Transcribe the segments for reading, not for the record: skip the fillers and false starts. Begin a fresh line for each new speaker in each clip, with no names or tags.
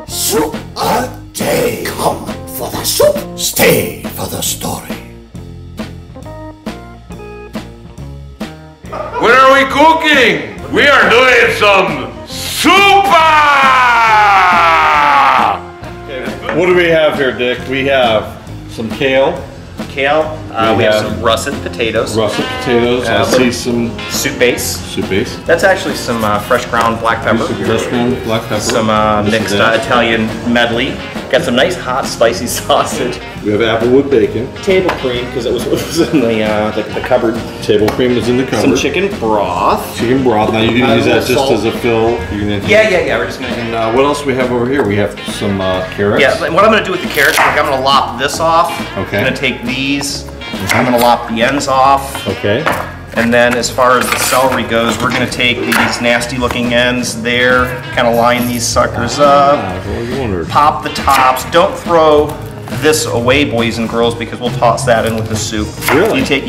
Soup a day. Come for the soup. Stay for the story.
What are we cooking? We are doing some soupa!
What do we have here, Dick? We have some kale.
Kale. We have some russet potatoes.
Russet potatoes. I see some
soup base.
soup base.
That's actually some fresh ground black pepper.
Fresh ground black pepper.
Some mixed Italian medley. Got some nice hot spicy sausage.
We have applewood bacon.
Table cream because it was in the cupboard.
Table cream is in the cupboard.
Some chicken broth.
Chicken broth. Now you can use that just as a fill.
Yeah. We're just gonna.
And what else do we have over here? We have some carrots.
Yeah. What I'm gonna do with the carrots, like I'm gonna lop this off.
Okay.
I'm gonna take these. I'm gonna lop the ends off.
Okay.
And then as far as the celery goes, we're gonna take these nasty looking ends there, kind of line these suckers up, pop the tops. Don't throw this away, boys and girls, because we'll toss that in with the soup.
Really?
You take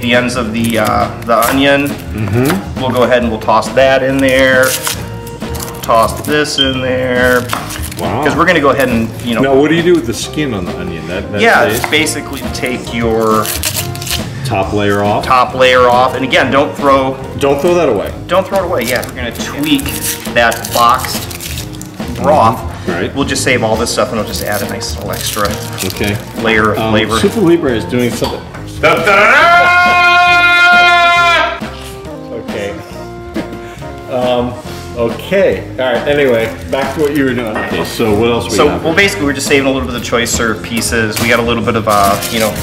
the ends of the onion. Mm-hmm. We'll go ahead and we'll toss that in there. Toss this in there.
Wow.
Because we're gonna go ahead and, you know.
Now what do you do with the skin on the onion? That
it's basically take your
top layer off.
Top layer off, and again, don't throw
that away.
Don't throw it away. Yeah, we're gonna tweak that boxed broth.
Right.
We'll just save all this stuff, and we'll just add a nice little extra layer of flavor.
Super Libre is doing something. Okay. Okay. All right. Anyway, back to what you were doing. Okay. So what else we have?
Well, basically, we're just saving a little bit of the choice serve pieces. We got a little bit of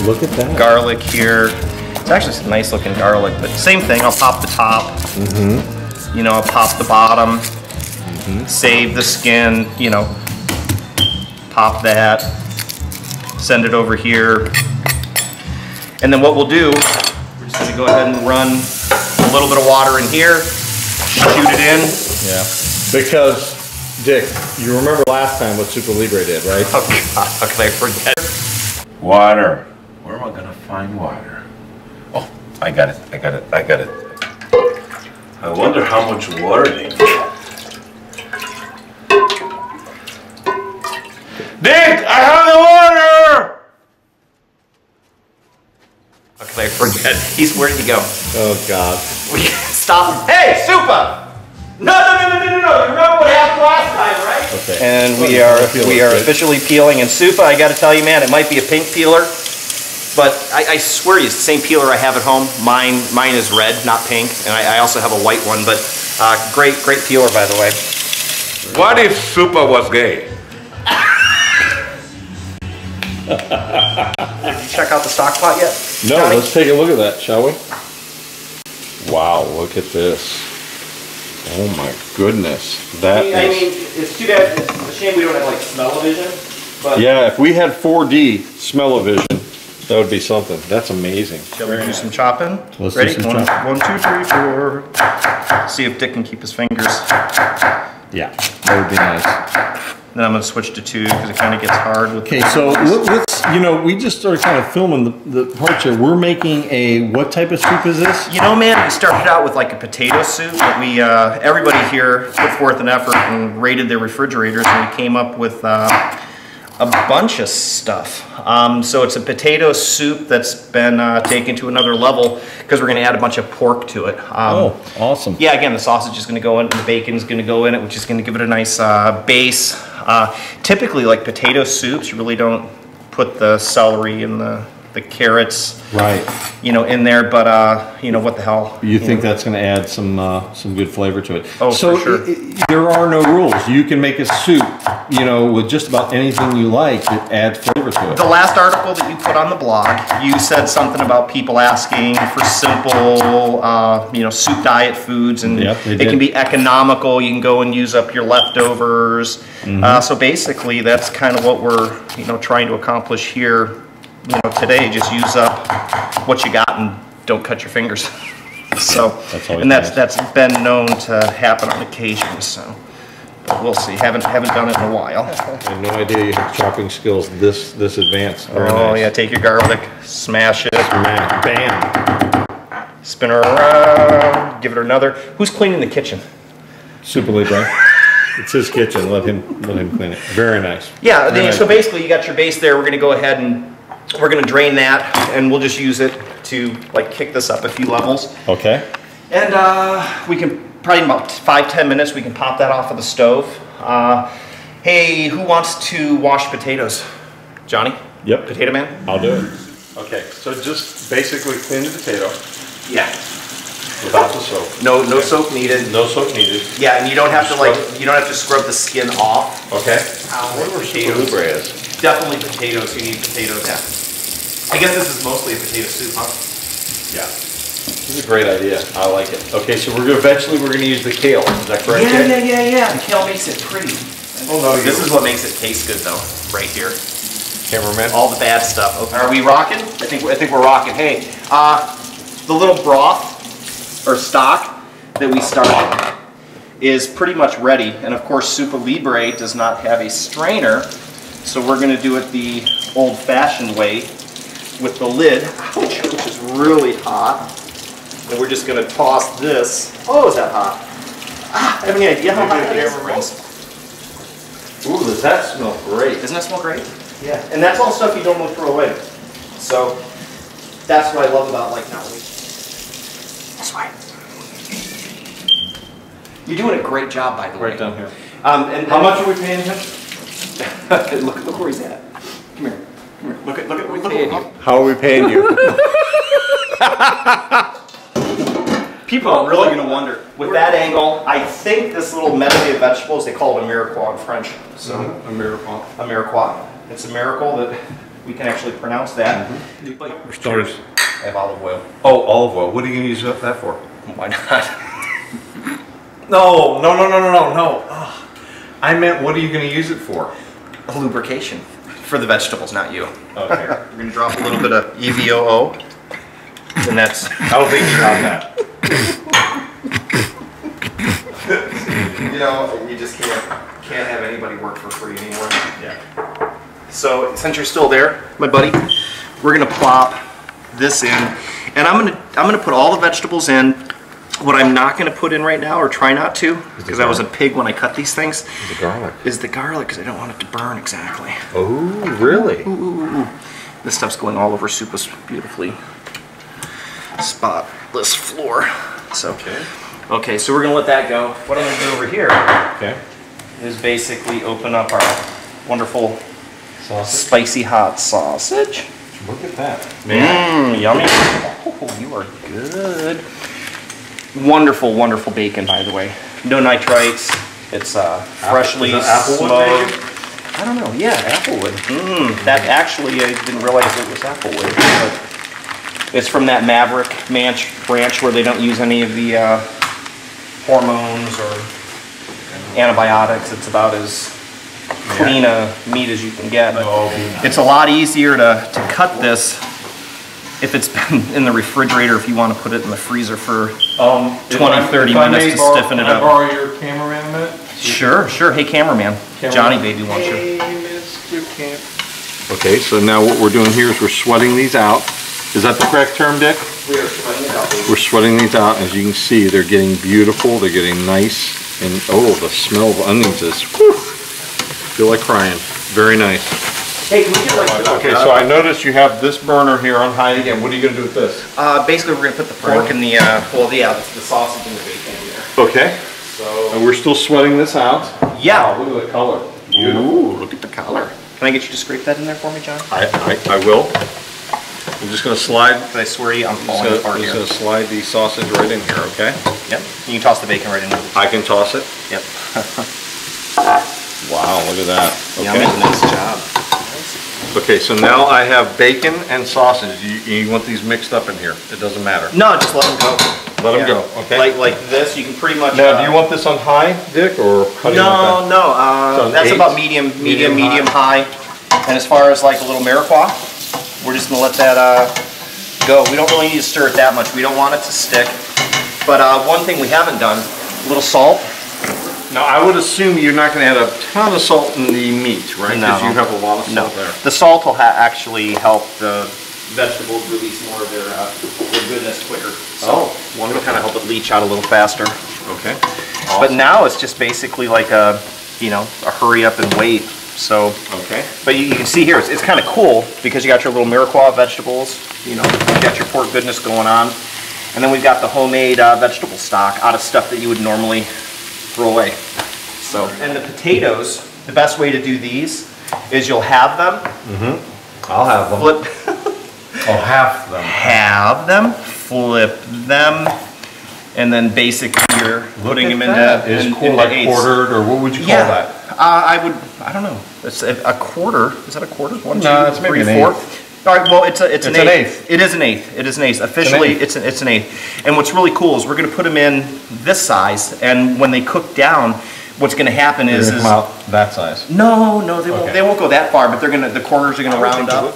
look at that
garlic here. It's actually some nice looking garlic, but same thing. I'll pop the top. Mm-hmm. You know, I'll pop the bottom. Mm-hmm. Save the skin. You know, pop that. Send it over here. And then what we'll do, we're just gonna go ahead and run a little bit of water in here. Shoot it in.
Yeah. Because, Dick, you remember last time what Super Libre did, right?
Oh God, how could I forget?
Water. Where am I gonna find water? Oh, I got it. I wonder how much water they need. Dick, I have the water!
How could I forget? Where did he go?
Oh God.
Stop. Hey, Supa! No. You remember what happened last time, right? Okay. And we are officially peeling. And Supa, I got to tell you, man, it might be a pink peeler, but I swear you, it's the same peeler I have at home. Mine is red, not pink, and I also have a white one. But great peeler, by the way.
What if Supa was gay?
Did you check out the stock pot yet?
No,
Johnny?
Let's take a look at that, shall we? Wow, look at this. Oh my goodness.
I mean, it's too bad, it's a shame we don't have like smell-o-vision. But
yeah, if we had 4D smell-o-vision, that would be something. That's amazing.
Shall we do some chopping?
Let's
Ready?
do some chopping.
1, 2, 3, 4. See if Dick can keep his fingers.
Yeah, that would be nice.
Then I'm going to switch to 2 because it kind of gets hard with.
Okay, so let's, we just started kind of filming the parts here. We're making a, what type of soup is this?
You know, man, we started out with like a potato soup, but we, everybody here put forth an effort and raided their refrigerators, and we came up with a bunch of stuff. So it's a potato soup that's been taken to another level because we're going to add a bunch of pork to it.
Oh, awesome.
Yeah, again, the sausage is going to go in, and the bacon's going to go in it, which is going to give it a nice base. Typically, like potato soups, you really don't put the celery and the the carrots,
Right.
you know, in there. But you know, what the hell?
You think that's going to add some good flavor to it?
Oh,
so
for sure.
There are no rules. You can make a soup, you know, with just about anything you like that adds flavor to it.
The last article that you put on the blog, you said something about people asking for simple, you know, soup diet foods, and
Yep, they
it
did.
can be economical. You can go and use up your leftovers. So basically, that's kind of what we're, you know, trying to accomplish here, you know, today. Just use up what you got and don't cut your fingers. So,
That's always
and
nice.
that's been known to happen on occasion. So, but we'll see. Haven't done it in a while.
I have no idea you have chopping skills this advanced. Very
Oh
nice.
yeah, take your garlic, smash it.
Bam.
Spin her around, give it another. Who's cleaning the kitchen?
Super Libre. It's his kitchen. Let him clean it. Very nice.
Yeah,
Very nice.
so basically you got your base there. We're gonna go ahead and we're gonna drain that, and we'll just use it to like kick this up a few levels.
Okay.
And we can, probably in about 5-10 minutes, we can pop that off of the stove. Hey, who wants to wash potatoes? Johnny?
Yep.
Potato man?
I'll do it. Okay. So just basically clean the potato
Yeah.
without the soap.
No soap needed.
No soap needed.
Yeah, and you don't have to you don't have to scrub the skin off.
Okay.
I
wonder where Super Libre is.
Definitely potatoes. You need potatoes. Yeah. I guess this is mostly a potato soup, huh?
Yeah. This is a great idea. I like it. Okay, so eventually we're gonna use the kale. Is that correct?
Yeah. The kale makes it pretty.
Oh no,
This is what makes it taste good, though. Right here,
cameraman.
all the bad stuff. Okay. Are we rocking? I think we're rocking. Hey, the little broth or stock that we started is pretty much ready, and of course, Super Libre does not have a strainer, so we're gonna do it the old-fashioned way with the lid, which is really hot. And we're just gonna toss this. Oh, is that hot? I have any idea how hot that is.
Ooh, does that smell great?
Doesn't that smell great? Yeah. And that's all stuff you don't want to throw away. So that's what I love about like not wasting. That's right. You're doing a great job, by the way.
Right down here.
And
How much are we paying him?
look where he's at. Come here. Look at
How are we paying you?
People are really going to wonder. With that angle, I think this little medley of vegetables, they call it a mirepoix in French. So,
A miracle.
a mirepoix. It's a miracle that we can actually pronounce that.
For starters.
I have olive oil.
Oh, olive oil. What are you gonna use that for?
Why not?
No. Ugh. I meant, what are you gonna use it for?
A lubrication. For the vegetables, not you.
Okay.
We're going to drop a little bit of EVOO. And that's...
I don't think you got that.
You know, you just can't have anybody work for free anymore.
Yeah.
So since you're still there, my buddy, we're gonna plop this in, and I'm gonna put all the vegetables in. What I'm not gonna put in right now, or try not to, because I was a pig when I cut these things,
The garlic.
is the garlic, because I don't want it to burn exactly.
Oh, really?
This stuff's going all over Supa's beautifully spotless floor. So, okay, so we're gonna let that go. What I'm gonna do over here
Okay.
is basically open up our wonderful
Sausage.
spicy hot sausage.
Look at that.
Mmm, yummy. Oh, you are good. Wonderful, wonderful bacon, by the way. No nitrites. It's freshly
Is that Applewood
smoked.
bacon?
I don't know. Yeah, Applewood. That actually, I didn't realize it was Applewood. But it's from that Maverick branch where they don't use any of the hormones or antibiotics. It's about as clean a meat as you can get. It's a lot easier to cut this if it's been in the refrigerator, if you want to put it in the freezer for 20, 30 minutes to stiffen it
Can I
up.
borrow your cameraman a minute?
Sure. Hey, cameraman. Johnny baby wants you.
Okay, so now what we're doing here is we're sweating these out. Is that the correct term, Dick?
We are sweating it out.
We're sweating these out. As you can see, they're getting beautiful. They're getting nice. And oh, the smell of onions is, whew, feel like crying. Very nice.
Hey, can we get like...
Okay, so I noticed you have this burner here on high again. What are you going to do with this?
Basically, we're going to put the pork in the, the sausage and the bacon in there.
Okay.
So...
And we're still sweating this out.
Yeah.
Oh, look at the color.
Ooh, look at the color. Can I get you to scrape that in there for me, John?
I will. I'm just gonna slide.
I swear to you, I'm falling apart
Just
here.
gonna slide the sausage right in here, okay?
Yep. You can toss the bacon right in there.
I can toss it.
Yep.
Wow, look at that.
Yum, nice job.
Okay, so now I have bacon and sausage. You want these mixed up in here? It doesn't matter.
No, just let them go.
Let them go, okay?
Like this, you can pretty much.
Now, do you want this on high, Dick, or how do you want that?
No.
So
That's
eight?
about medium
Medium
high. And as far as like a little mirepoix, we're just gonna let that go. We don't really need to stir it that much. We don't want it to stick. But one thing we haven't done, a little salt.
Now, I would assume you're not gonna add a ton of salt in the meat, right?
No.
Because you have a lot of
No,
salt there.
the salt will actually help the vegetables release more of their goodness quicker. So it'll kind of help it leach out a little faster.
Okay.
But now it's just basically like a hurry up and wait. So,
Okay.
but you can see here, it's kind of cool because you got your little mirepoix vegetables, you got your pork goodness going on. And then we've got the homemade vegetable stock out of stuff that you would normally throw away. So, and the potatoes, the best way to do these is you'll have them,
I'll have them.
flip,
I'll half them.
have them, flip them, and then basically you're putting them into
Is
into
like
eighths.
quartered, or what would you call
Yeah,
that?
I don't know. It's a quarter. Is that a quarter? One,
No,
two,
it's maybe
three,
an
four.
eighth.
All right. Well, it's an
an
eighth.
eighth.
It is an eighth. It is an eighth. Officially,
eighth.
it's an eighth. And what's really cool is we're going to put them in this size, and when they cook down, what's going to happen
They're
is
gonna come out that size.
no, they won't.
Okay.
They won't go that far, but the corners are going to round up.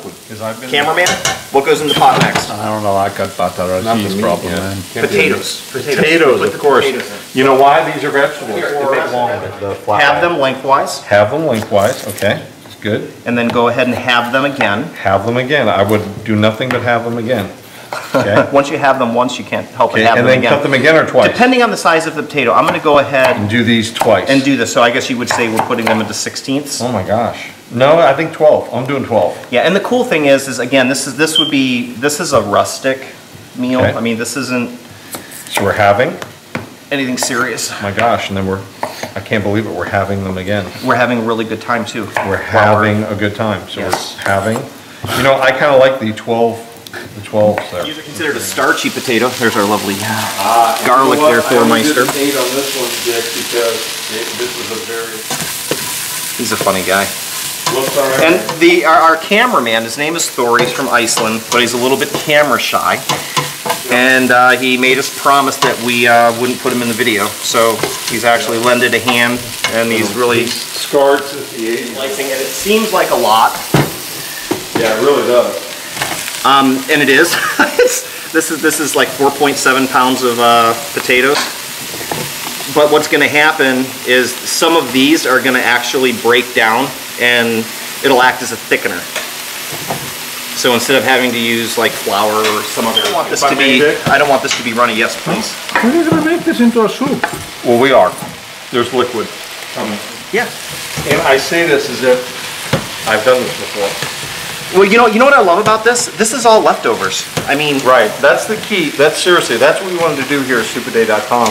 Cameraman, what goes in the pot next?
I don't know, I got butter
Not
cheese
the meat,
problem,
yeah.
man.
Potatoes.
Potatoes,
Put
of
the
course.
potatoes in.
You know why? These are vegetables.
Here,
They're
or-
long, the flat
Have
back.
them lengthwise,
Have them lengthwise, okay, that's good.
and then go ahead and have them again.
Have them again. I would do nothing but have them again. Okay.
Once you have them once, you can't help but
Okay,
have
and
them
then
again.
cut them again or twice?
Depending on the size of the potato, I'm going to go ahead
And do these twice.
and do this. So I guess you would say we're putting them into 16ths.
Oh my gosh. No, I think 12. I'm doing 12.
Yeah, and the cool thing is again, this is a rustic meal.
Okay.
I mean, this isn't
So we're having,
anything serious.
my gosh, and then I can't believe it, we're having them again.
We're having a really good time too.
We're having a good time. So
Yes.
we're having, I kind of like the 12s there.
These are considered a starchy potato. There's our lovely garlic there, Thormeister.
on this one, Dick, because this is a very...
He's a funny guy.
Looks all right.
And our cameraman, his name is Thor. He's from Iceland, but he's a little bit camera shy. And he made us promise that we wouldn't put him in the video. So he's actually lended a hand, and he's really
scarred since the 80s.
slicing it. It seems like a lot,
Yeah, it really does.
and it is. This is like 4.7 pounds of potatoes. But what's going to happen is some of these are going to actually break down, and it'll act as a thickener. So instead of having to use like flour or some other, I don't want this to be runny. Yes, please.
When are you gonna make this into a soup?
Well, we are. There's liquid coming.
Yeah.
And I say this as if I've done this before.
Well, you know what I love about this? This is all leftovers. I mean,
Right, that's the key. That's what we wanted to do here at SuperDay.com.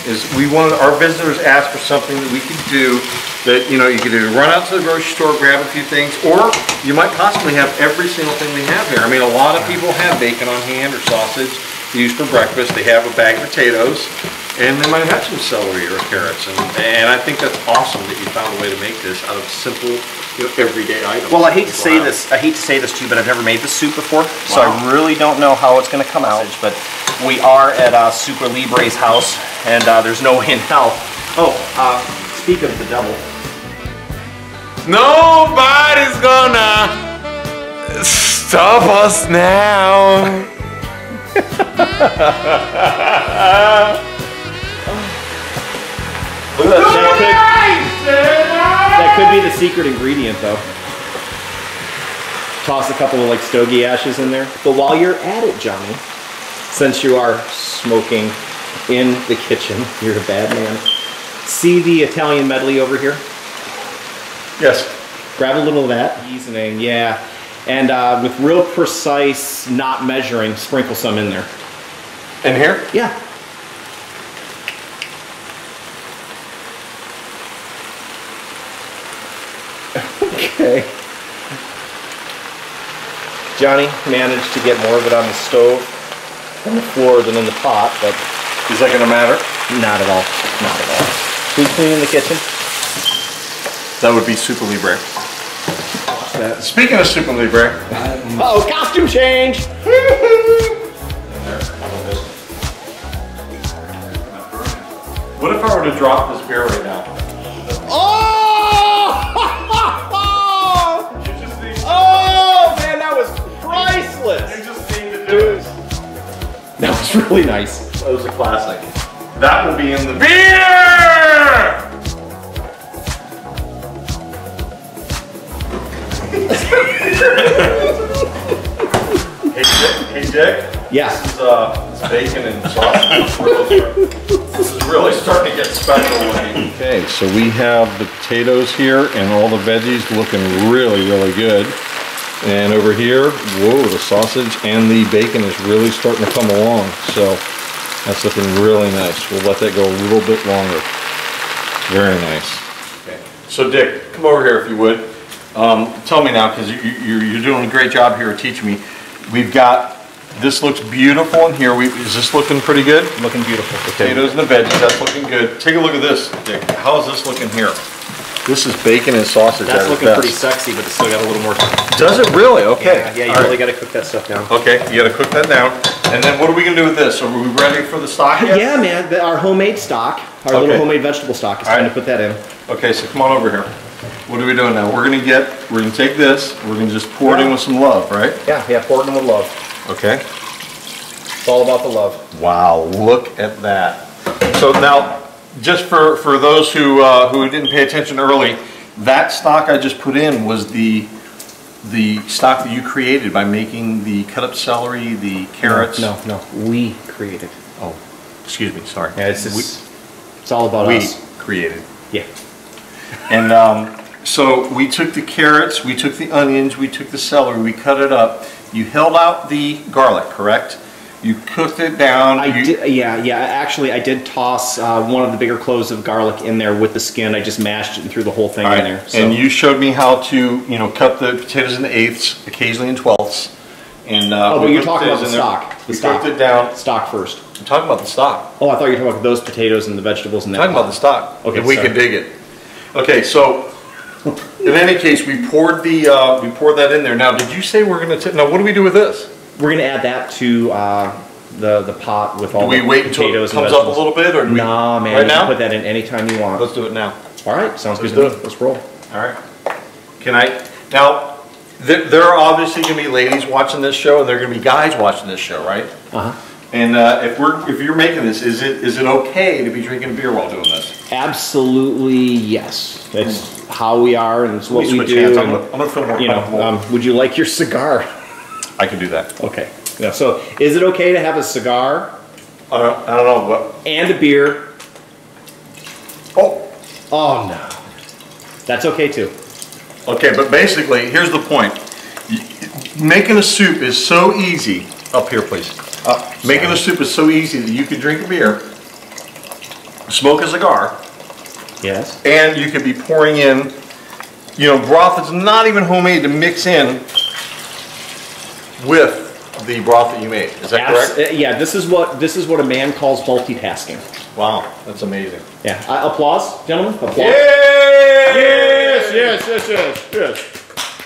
Is we wanted our visitors ask for something that we could do that, you could either run out to the grocery store, grab a few things, or you might possibly have every single thing we have here. I mean, a lot of people have bacon on hand or sausage used for breakfast. They have a bag of potatoes, and they might have some celery or carrots. And I think that's awesome that you found a way to make this out of simple, everyday items.
well, I hate to say this to you, but I've never made this soup before, so I really don't know how it's going to come out. But we are at Super Libre's house, and there's no way in hell. Oh, speak of the devil.
Nobody's gonna stop us now.
That could be the secret ingredient, though. Toss a couple of like stogie ashes in there. But while you're at it, Johnny, since you are smoking in the kitchen, you're a bad man. See the Italian medley over here?
Yes.
Grab a little of that. Seasoning, yeah. And with real precise, not measuring, sprinkle some in there.
In here?
Yeah. Okay. Johnny managed to get more of it on the stove on the floor than in the pot, but
Is that gonna matter?
not at all. Not at all. Who's cleaning the kitchen?
That would be Super Libre. Speaking of Super Libre,
Oh, costume change!
what if I were to drop this beer right now?
Oh! Oh, man, that was priceless!
You just need to do it.
That was really nice.
That was a classic. That will be in the beer! Hey Dick,
Yes.
this bacon and sausage. This is really starting to get special looking. Okay, so we have the potatoes here and all the veggies looking really, really good. And over here, whoa, the sausage and the bacon is really starting to come along. So that's looking really nice. We'll let that go a little bit longer. Very nice. Okay. So Dick, come over here if you would. Tell me now, because you're doing a great job here teaching me. We've got, this looks beautiful in here. Is this looking pretty good?
Looking beautiful.
Potatoes and the veggies, that's looking good. Take a look at this, Dick. How is this looking here? This is bacon and sausage.
That's
at its
looking
best.
pretty sexy, but it's still got a little more.
Does it really? Okay.
Yeah, you
All
really
right.
got to cook that stuff down.
Okay, you gotta cook that down. And then what are we gonna do with this? Are we ready for the stock yet?
Yeah, man, our homemade stock, our little homemade vegetable stock, it's time to put that in.
Okay, so come on over here. What are we doing now? We're gonna take this, we're gonna just pour it in with some love, right?
Yeah, pour it in with love.
Okay.
It's all about the love.
Wow, look at that. So now, just for those who didn't pay attention early, that stock I just put in was the stock that you created by making the cut up celery, the carrots.
No, we created.
Oh, excuse me, sorry.
Yeah, it's all about
We
us.
created.
Yeah.
And so we took the carrots, we took the onions, we took the celery, we cut it up. You held out the garlic, correct? You cooked it down.
Actually, I did toss one of the bigger cloves of garlic in there with the skin. I just mashed it and threw the whole thing in there. So.
And you showed me how to, cut the potatoes into eighths, occasionally in twelfths. And
but you're talking about the stock.
We cooked it down.
Stock first.
I'm talking about the stock.
Oh, I thought you were talking about those potatoes and the vegetables and that.
I'm talking about the stock.
Okay,
if we can dig it. Okay, so in any case, we poured that in there. Now, did you say we're going to? Now, what do we do with this?
We're going to add that to the pot with all
Do we
the
wait until it
potatoes and
comes up a
vegetables.
little bit, or do we?
Nah, man.
Right
You
now?
can put that in anytime you want.
Let's do it now.
All right, sounds good
Let's
to
do
me.
it.
Let's roll.
All right. Can I now? There are obviously going to be ladies watching this show, and there are going to be guys watching this show, right? And if you're making this, is it okay to be drinking beer while doing this?
Absolutely, yes. It's how we are, and it's what we
switch
do.
hands.
and,
I'm gonna feel more comfortable.
would you like your cigar?
I can do that.
Okay. Yeah, so, is it okay to have a cigar
I don't know what.
and a beer?
Oh,
Oh no, that's okay too.
okay. But basically, here's the point. Making a soup is so easy. Up here, please. Making a soup is so easy that you can drink a beer, smoke a cigar,
Yes.
and you could be pouring in, broth that's not even homemade to mix in with the broth that you made. Is that correct?
Yeah. This is what a man calls multitasking.
Wow, that's amazing.
Yeah. Applause, gentlemen. Applause.
Yay!
Yes.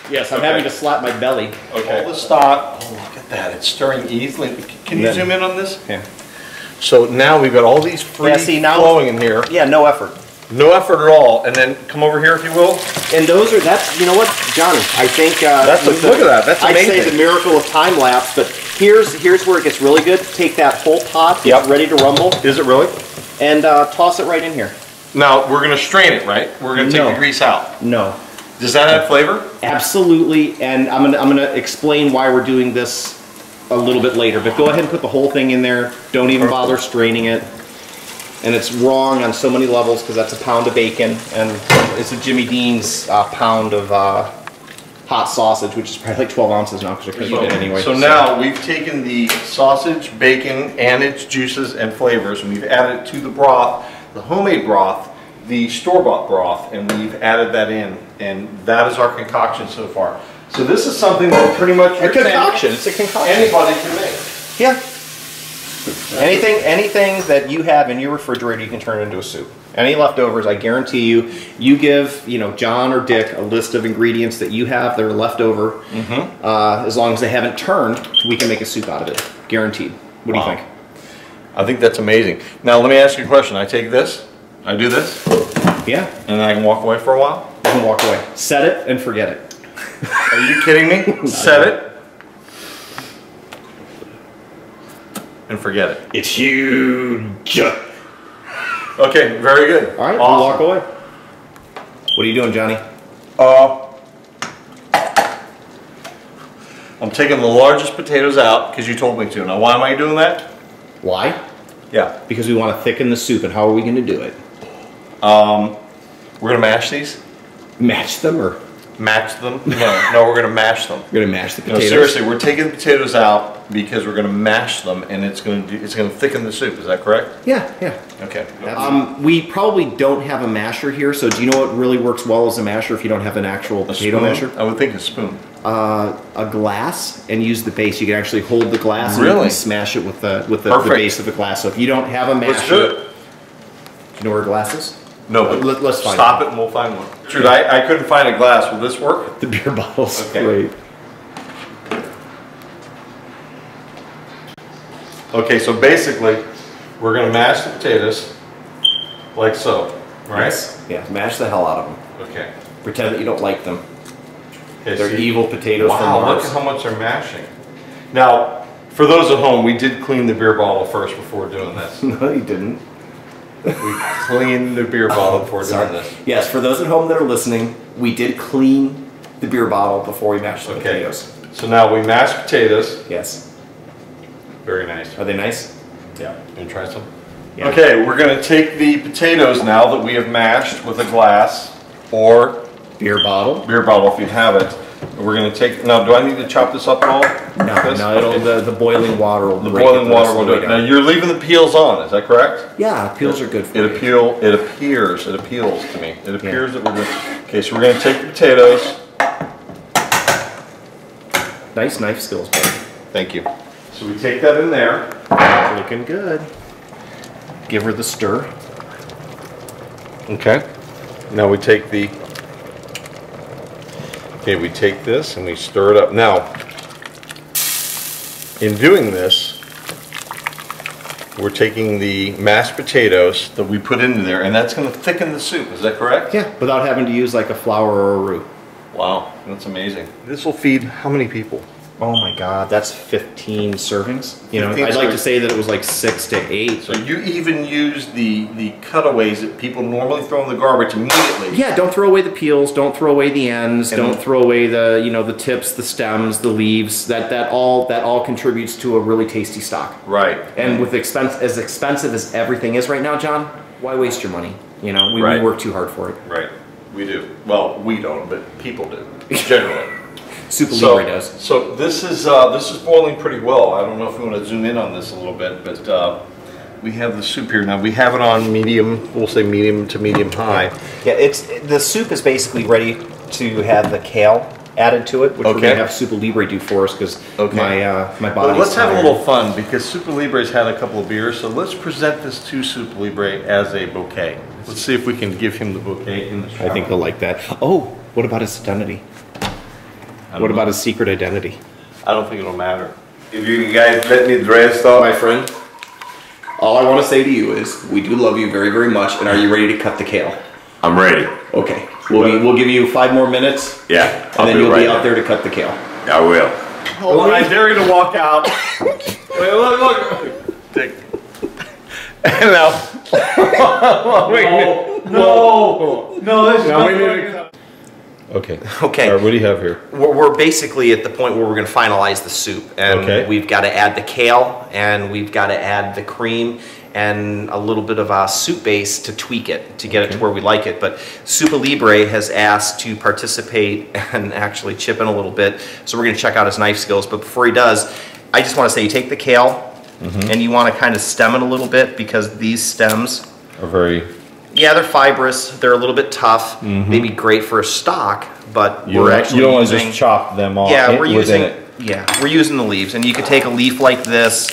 Yes, I'm having to slap my belly.
Okay. All the stock. Oh, look at that. It's stirring easily. Can you
Then-
zoom in on this?
Yeah.
So now we've got all these free flowing in here.
Yeah, no effort.
No effort at all. And then come over here if you will.
And that's, you know what, Johnny, I think...
look at that. That's amazing.
I'd say the miracle of time lapse, but here's where it gets really good. Take that whole pot,
Yep.
ready to rumble,
Is it really?
and toss it right in here.
Now, we're going to strain it, right? We're going to take
No.
the grease out.
No.
Does that add flavor?
Absolutely, and I'm gonna explain why we're doing this a little bit later, but go ahead and put the whole thing in there. Don't even bother straining it. And it's wrong on so many levels because that's a pound of bacon, and it's a Jimmy Dean's pound of hot sausage, which is probably like 12 ounces now because I couldn't eat it anyway.
So now we've taken the sausage, bacon, and its juices and flavors, and we've added it to the broth, the homemade broth, the store-bought broth, and we've added that in, and that is our concoction so far. So this is something that pretty much
A concoction. It's a concoction.
anybody can make.
Yeah. Anything that you have in your refrigerator, you can turn into a soup. Any leftovers, I guarantee you, you give, you know, John or Dick a list of ingredients that you have that are left over. As long as they haven't turned, we can make a soup out of it. Guaranteed. What do you think?
I think that's amazing. Now let me ask you a question. I take this, I do this,
Yeah.
and I can walk away for a while?
You can walk away. Set it and forget it.
Are you kidding me? Set it and forget it.
It's huge.
Okay, very good.
All right,
Awesome.
we'll walk away. What are you doing, Johnny?
I'm taking the largest potatoes out because you told me to. Now, why am I doing that?
Why?
Yeah.
Because we want to thicken the soup, and how are we going to do it?
We're gonna mash these.
Match them, or
Match them? No, we're gonna mash them.
we're going to mash the
No,
potatoes?
seriously, we're taking the potatoes out because we're gonna mash them, and it's gonna thicken the soup. Is that correct?
Yeah, yeah.
Okay.
We probably don't have a masher here, so do you know what really works well as a masher if you don't have an actual
A
potato
spoon?
masher?
I would think a spoon.
A glass, and use the base. You can actually hold the glass and you
Really?
can smash it with the
Perfect.
base of the glass. So if you don't have a masher,
Let's do it.
do you know where a glass is?
No, but
Let's find
stop it and we'll find one. Shoot, I couldn't find a glass. Will this work?
The beer bottles.
Okay.
Great.
Okay, so basically, we're gonna mash the potatoes like so, right?
Yes. Yeah, mash the hell out of them.
Okay.
Pretend that you don't like them.
Okay,
They're
so
evil potatoes from
wow, look
Mars.
at how much they're mashing. Now, for those at home, we did clean the beer bottle first before doing this.
No, you didn't.
We cleaned the beer bottle before doing
Sorry.
this.
Yes, for those at home that are listening, we did clean the beer bottle before we mashed the
Okay.
potatoes.
So now we mash potatoes.
Yes.
Very nice.
Are they nice?
Yeah. You wanna try some?
Yeah.
Okay, we're gonna take the potatoes now that we have mashed with a glass or
Beer bottle?
beer bottle if you have it. We're gonna take, now do I need to chop this up at all?
No,
This?
no, it'll,
Okay.
the boiling water will
The
break
boiling
the
water
rest
will
of
do
the
it.
way
Now
down.
you're leaving the peels on, is that correct?
Yeah, peels are good for
It
you.
appeals to me. It appears that we're good. Okay, so we're gonna take the potatoes.
Nice knife skills, buddy.
Thank you. So we take that in there.
Looking good. Give her the stir.
Okay. Now we take the, okay, we take this and we stir it up. Now, in doing this, we're taking the mashed potatoes that we put into there, and that's going to thicken the soup. Is that correct?
Yeah, without having to use like a flour or a roux.
Wow, that's amazing. This will feed how many people?
Oh my God, that's 15 servings. You know,
15
I'd like to
servings.
say that it was like 6 to 8.
So you even use the cutaways that people normally throw in the garbage immediately.
Yeah, don't throw away the peels. Don't throw away the ends.
And-
don't throw away the the tips, the stems, the leaves. That all contributes to a really tasty stock.
Right.
And with as expensive as everything is right now, John, why waste your money? You know, we
Right.
work too hard for it.
Right. We do. Well, we don't, but people do, generally.
Super
So,
Libre does.
so this is boiling pretty well. I don't know if we want to zoom in on this a little bit, but we have the soup here now. We have it on medium. We'll say medium to medium high.
Yeah, the soup is basically ready to have the kale added to it, which we're
Okay.
gonna have Super Libre do for us because
Okay.
my
Well,
body's
let's have a
tired.
little fun because Super Libre's had a couple of beers, so let's present this to Super Libre as a bouquet. Let's see if we can give him the bouquet in the shower.
I think he'll like that. Oh, what about his identity? What about his secret identity?
I don't think it'll matter.
If you guys let me dress up.
My friend, all I want to say to you is we do love you very, very much, and are you ready to cut the kale?
I'm ready.
Okay, we'll give you 5 more minutes,
Yeah.
and then you'll
right
be out there to cut the kale.
I will.
Well, I dare you to walk out. Wait, look. Dick. And now. No, this is not Okay.
Okay.
All right, what do you have here?
We're basically at the point where we're going to finalize the soup, and
Okay.
we've got to add the kale, and we've got to add the cream, and a little bit of a soup base to tweak it, to get it to where we like it. But Super Libre has asked to participate and actually chip in a little bit, so we're going to check out his knife skills. But before he does, I just want to say you take the kale, and you want to kind of stem it a little bit, because these stems
Are very
Yeah, they're fibrous. They're a little bit tough. Maybe great for a stock, but we're actually
you don't want to
using.
just chop them off.
Yeah, we're
within
using.
it.
Yeah, we're using the leaves, and you could take a leaf like this,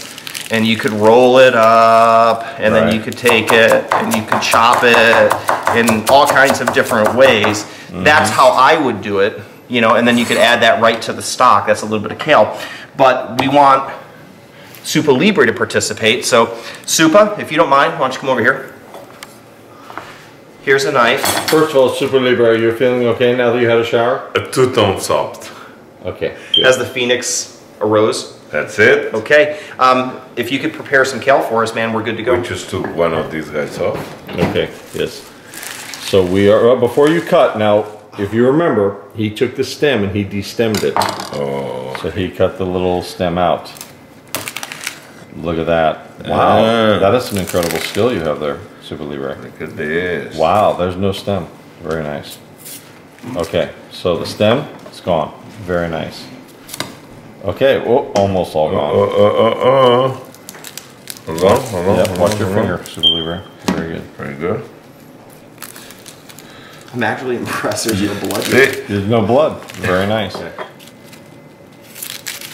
and you could roll it up, and then you could take it and you could chop it in all kinds of different ways. That's how I would do it, you know, and then you could add that right to the stock. That's a little bit of kale, but we want Supa Libre to participate. So Supa, if you don't mind, why don't you come over here? Here's a knife.
First of all, Supa Libre, are you feeling okay now that you had a shower?
A 2 thumbs up.
Okay. Good.
As the phoenix arose.
That's it.
Okay, if you could prepare some kale for us, man, we're good to go.
We just took one of these guys off.
Okay, yes. So we are, before you cut, now, if you remember, he took the stem and he destemmed it.
Oh.
So he cut the little stem out. Look at that. Wow, that is some incredible skill you have there, Supa Libre.
Look at this.
Wow, there's no stem. Very nice. Okay, so the stem, it's gone. Very nice. Okay, oh, almost all gone.
Hold on, hold on.
Yep, watch your finger, Supa Libre. Very good.
Very good.
I'm actually impressed there's no blood here.
See?
There's no blood. Very nice.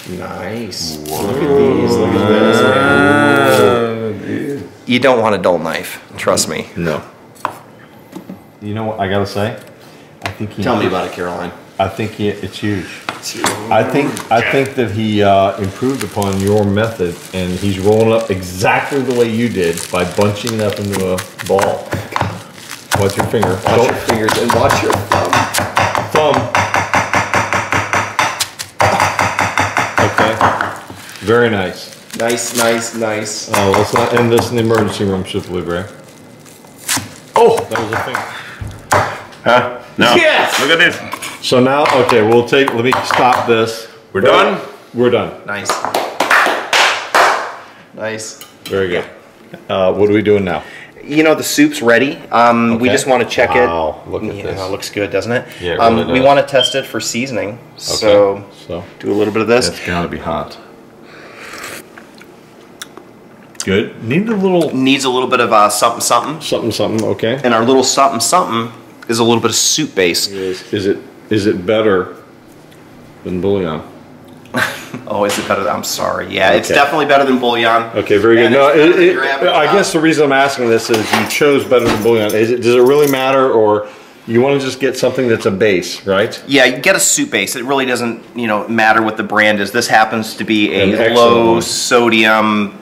Nice. Look at these, look at this. You don't want a dull knife, trust me.
No. You know what I gotta say? I think he.
Tell me about it, Caroline.
I think it's huge. I think that he improved upon your method, and he's rolling up exactly the way you did by bunching it up into a ball. Watch your finger.
Watch your fingers and watch your thumb.
Okay. Very nice.
Nice, nice, nice.
Oh, let's not end this in the emergency room, Supa Libre. Oh, that was a finger.
Huh? No.
Yes!
Look at this.
So now, okay, let me stop this.
We're done?
We're done.
Nice. Nice.
Very good. What are we doing now?
You know, the soup's ready. We just want to check it.
Wow, look at this.
It looks good, doesn't it?
Yeah, it really
we
does.
want to test it for seasoning. So,
So
do a little bit of this.
it's gotta be hot. Good. Need a little
Needs a little bit of something, something.
something, okay.
And our little something, something is a little bit of soup base.
Is it better than bouillon?
Oh, is it better? I'm sorry. Yeah, it's
Okay.
definitely better than bouillon.
Okay, very good.
And
No,
it's better than your average
I guess the reason I'm asking this is you chose better than bouillon. Does it really matter, or you want to just get something that's a base, right?
Yeah, you get a soup base. It really doesn't, matter what the brand is. This happens to be
An
a
excellent
low
one.
sodium,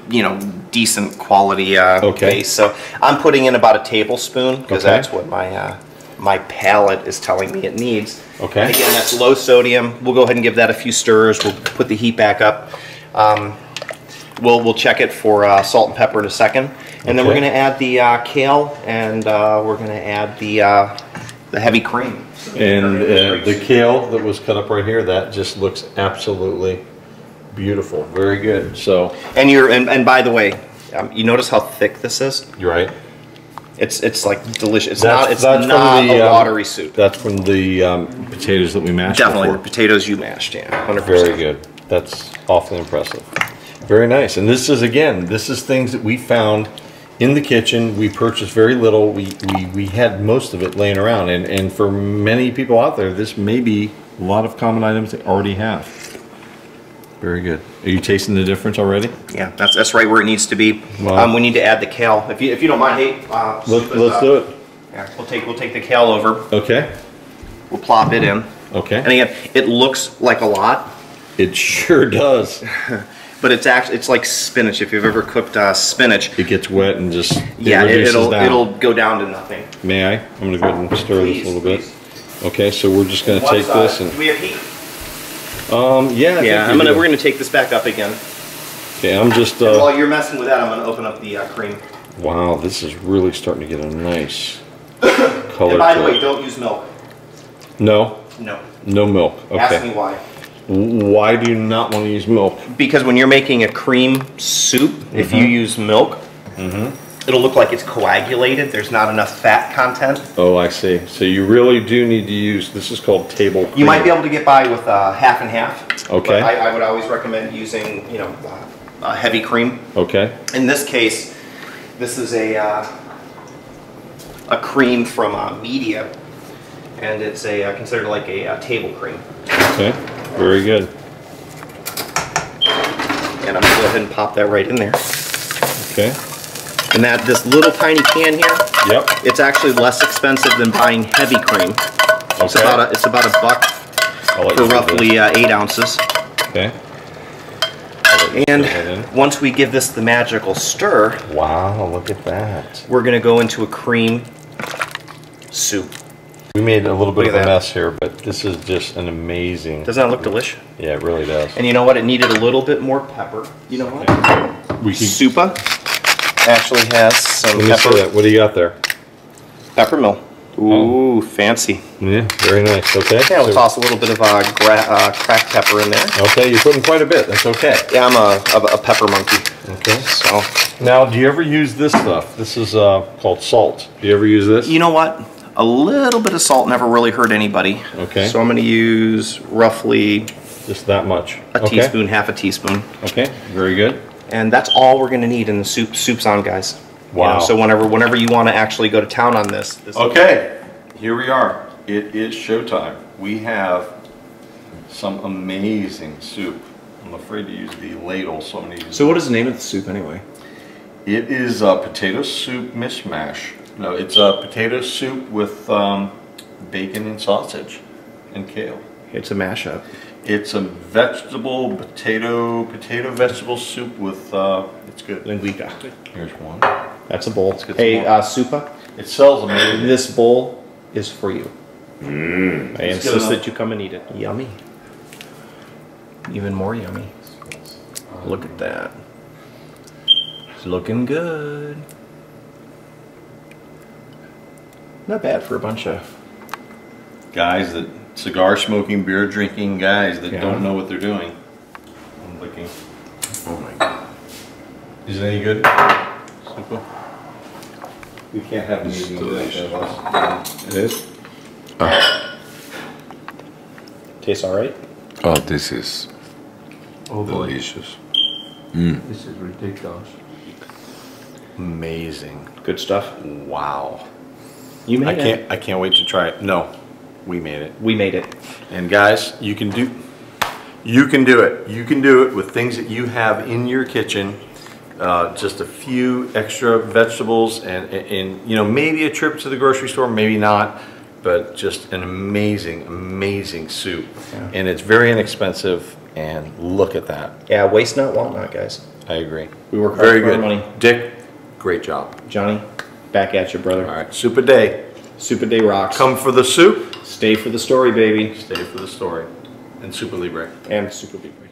decent quality base. So I'm putting in about a tablespoon because
Okay.
that's what my palate is telling me it needs.
Okay.
And again, that's low sodium. We'll go ahead and give that a few stirs. We'll put the heat back up. We'll check it for salt and pepper in a second, and then we're
Okay.
going to add the kale, and we're going to add the heavy cream.
And the kale that was cut up right here, that just looks absolutely beautiful. Very good. So
And by the way, you notice how thick this is?
you're right.
It's like delicious. It's
That's
not
from
a watery soup.
That's from the potatoes that we mashed.
Definitely the
before.
potatoes you mashed. Yeah, 100%.
Very good. That's awfully impressive. Very nice. And this is things that we found in the kitchen. We purchased very little. We had most of it laying around. And for many people out there, this may be a lot of common items they already have. Very good. Are you tasting the difference already?
Yeah, that's right where it needs to be.
Wow.
We need to add the kale. If you don't mind, hey,
Let's do it.
Yeah, we'll take the kale over.
Okay.
We'll plop it in.
Okay.
And again, it looks like a lot,
It sure does.
but it's like spinach. If you've ever cooked spinach,
It gets wet and just
it'll
down.
it'll go down to nothing.
May I? I'm going to go ahead and stir
Please,
this a little bit.
please.
Okay, so we're just going to take this and
do we have heat?
yeah. I think we do.
We're gonna take this back up again.
Okay, I'm just
While you're messing with that, I'm gonna open up the cream.
wow, this is really starting to get a nice color
And by the
to
way,
it.
don't use milk.
No,
No.
no milk.
Ask
Okay.
me why.
Why do you not want to use milk?
Because when you're making a cream soup, if you use milk, it'll look like it's coagulated. There's not enough fat content.
Oh, I see. So you really do need to use, this is called table cream.
You might be able to get by with half and half.
Okay.
But I would always recommend using, heavy cream.
Okay.
In this case, this is a a cream from Media, and it's a considered like a table cream.
Okay, very good.
And I'm gonna go ahead and pop that right in there.
Okay.
And this little tiny can here,
Yep.
it's actually less expensive than buying heavy cream. It's
Okay.
about a buck
I'll let
for
you do
roughly
this.
8 ounces.
Okay.
And
Go ahead in.
once we give this the magical stir,
Wow, look at that.
we're gonna go into a cream soup.
We made a little bit
Look
of
at
a
that.
mess here, but this is just an amazing.
Doesn't that look delicious?
Yeah, it really does.
And you know what? It needed a little bit more pepper. You know what?
We can.
Supa actually has some
Let me see that. What do you got there?
pepper mill. Ooh, fancy.
Yeah, very nice. Okay.
Yeah, we'll
so-
toss a little bit of cracked pepper in there.
Okay, you're putting quite a bit. That's okay.
Yeah, I'm a pepper monkey.
Okay.
So,
Now, do you ever use this stuff? This is called salt. Do you ever use this?
you know what? A little bit of salt never really hurt anybody.
Okay.
So I'm going to use roughly
Just that much.
a teaspoon, half a teaspoon.
Okay. Very good.
And that's all we're going to need in the soup. Soup's on, guys. You
Wow.
know, so whenever you want to actually go to town on this.
Okay. Here we are. It is showtime. We have some amazing soup. I'm afraid to use the ladle, so I'm going to use.
So what is the name of the soup anyway?
It is a potato soup mishmash. No, it's a potato soup with bacon and sausage and kale.
It's a mashup.
It's a potato vegetable soup with, it's good.
Linguica.
Here's one.
That's a bowl.
get
Hey,
some
Supa,
It sells amazing.
this bowl is for you. I
Let's get
insist
another.
that you come and eat it. Yummy. Even more yummy. Look at that. It's looking good. Not bad for a bunch of...
Guys that, cigar smoking, beer drinking guys that
Yeah.
don't know what they're doing. I'm looking.
Oh my God.
Is it any good? Super. We can't have a meeting without that.
It is?
Tastes all right?
Oh, this is
Oh boy,
delicious.
this is ridiculous.
Amazing.
Good stuff.
Wow.
You made it.
I can't wait to try it. No, we made it.
We made it.
And guys, you can do it. You can do it with things that you have in your kitchen. Just a few extra vegetables and you know, maybe a trip to the grocery store, maybe not, but just an amazing soup.
Yeah.
And it's very inexpensive, and look at that.
Yeah, waste not, want not, guys.
I agree.
We work hard
Very
for our
good.
money.
Dick, great job.
Johnny, back at you, brother.
All right, soup a day.
Super Day rocks.
Come for the soup,
Stay for the story, baby.
stay for the story. And Super Libre.
And Super Libre.